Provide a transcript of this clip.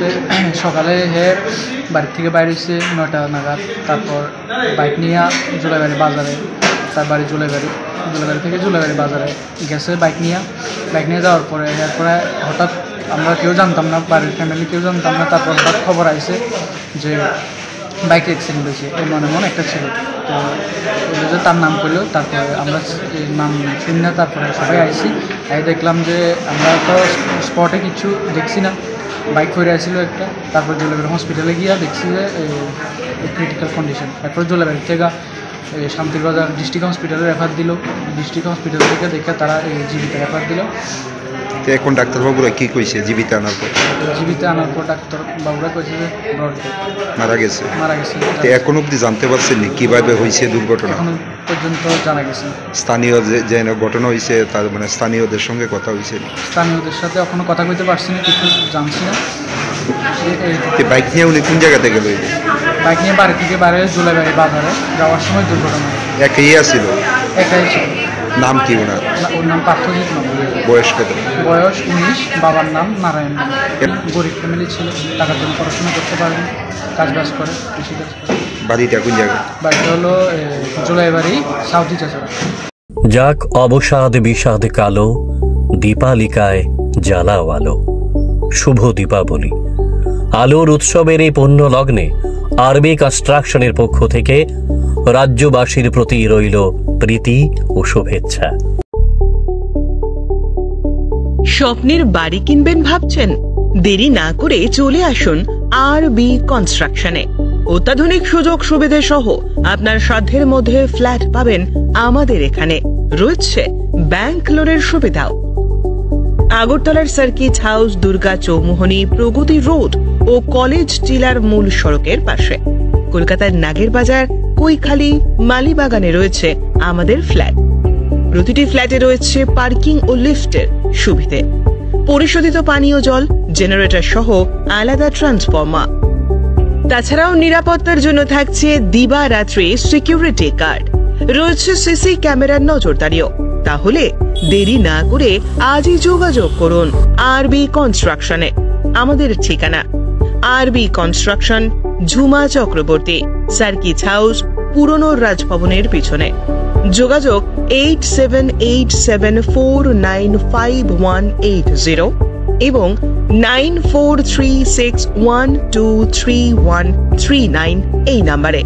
বলতে সকালে বাড়ি থেকে বাইরে হয়েছে 9টা নাগাদ। তারপর বাইক নিয়ে জুলাইবাড়ি বাজারে, তার বাড়ি জুলাইবাড়ি থেকে জুলাইবাড়ি বাজারে গেছে বাইক নিয়ে যাওয়ার পরে এরপরে হঠাৎ আমরা কেউ জানতাম না, বাড়ির ফ্যামিলি কেউ জানতাম না। তারপর হঠাৎ খবর আইছে যে বাইক অ্যাক্সিডেন্ট হয়েছে, এমন একটা ছিল। তো ওই যে তার নাম করলো, তারপরে আমরা নাম শুনি না, তারপরে সবাই আইসি। দেখলাম যে আমরা তো স্পটে কিছু দেখছি না, বাইক করে আসছিল একটা। তারপর জুলাইবাড়ি হসপিটালে গিয়ে দেখছি যে ক্রিটিক্যাল কন্ডিশন। তারপর জুলাইবাড়ি থেকে শান্তিরবাজার ডিস্ট্রিক্ট হসপিটালে রেফার দিল। ডিস্ট্রিক্ট হসপিটাল থেকে দেখে তারা জীবিত রেফার দিল। এখন ডাক্তারবাবুরা কি কইছে জীবিত আনার পর? ডাক্তারবাবুরা কইছে যে মারা গেছে। এখন অব্দি জানতে পারছেন কিভাবে হয়েছে দুর্ঘটনা? এখন পর্যন্ত জানা গেছে। স্থানীয় যে ঘটনা হয়েছে তার মানে স্থানীয়দের সঙ্গে কথা হয়েছে? স্থানীয়দের সাথে এখনো কথা কইতে পারছি না, কিছু জানছি না। বাইক নিয়ে উনি কোন জায়গাতে গেল? বাইক নিয়ে বাড়ি থেকে বাইরে জুলাইবাড়ি বাজারে যাওয়ার সময় দুর্ঘটনা। একাই ছিল? একাই ছিল। নাম কি ওনার? ওর নাম পার্থজিৎ নন্দী। বয়স কত? বয়স 19। বাবার নাম নারায়ণ। গরিব ফ্যামিলি ছিল, টাকার জন্য পড়াশোনা করতে পারেন, কাজবাজ করে, কৃষিকাজ করে। বাড়িটা কোন জায়গায়? বাড়িটা হলো জুলাইবাড়ি সাউথি চাচড়া। যাক অবসাদ বিষাদ কালো, দীপালিকায় জ্বালাও আলো। শুভ দীপাবলি। আলোর উৎসবের এই পুণ্য লগ্নে আরবি কনস্ট্রাকশনের পক্ষ থেকে রাজ্যবাসীর প্রতি রইল প্রীতি ও শুভেচ্ছা। স্বপ্নের বাড়ি কিনবেন ভাবছেন? দেরি না করে চলে আসুন আরবি কনস্ট্রাকশনে। অত্যাধুনিক সুযোগ সুবিধা সহ আপনার সাধ্যের মধ্যে ফ্ল্যাট পাবেন আমাদের এখানে। রয়েছে ব্যাংক লোনের সুবিধাও। আগরতলার সার্কিট হাউস, দুর্গা চৌমুহনী, প্রগতি রোড ও কলেজ টিলার মূল সড়কের পাশে। কলকাতার নাগের বাজার, কৈখালি, মালিবাগানে রয়েছে আমাদের ফ্ল্যাট। প্রতিটি ফ্ল্যাটে রয়েছে পার্কিং ও লিফটের সুবিধে, পরিশোধিত পানীয় জল, জেনারেটর সহ আলাদা ট্রান্সফরমার। তাছাড়াও নিরাপত্তার জন্য থাকছে দিবারাত্রি সিকিউরিটি গার্ড, রয়েছে সিসি ক্যামেরার নজরদারিও। তাহলে দেরি না করে আজই যোগাযোগ করুন আরবি কনস্ট্রাকশনে। আমাদের ঠিকানা আরবি construction, Jhuma Chakraborty, circuit house, পুরনো রাজভবনের পিছনে। যোগাযোগ 8787495180 এবং 9436123139 এই নাম্বারে।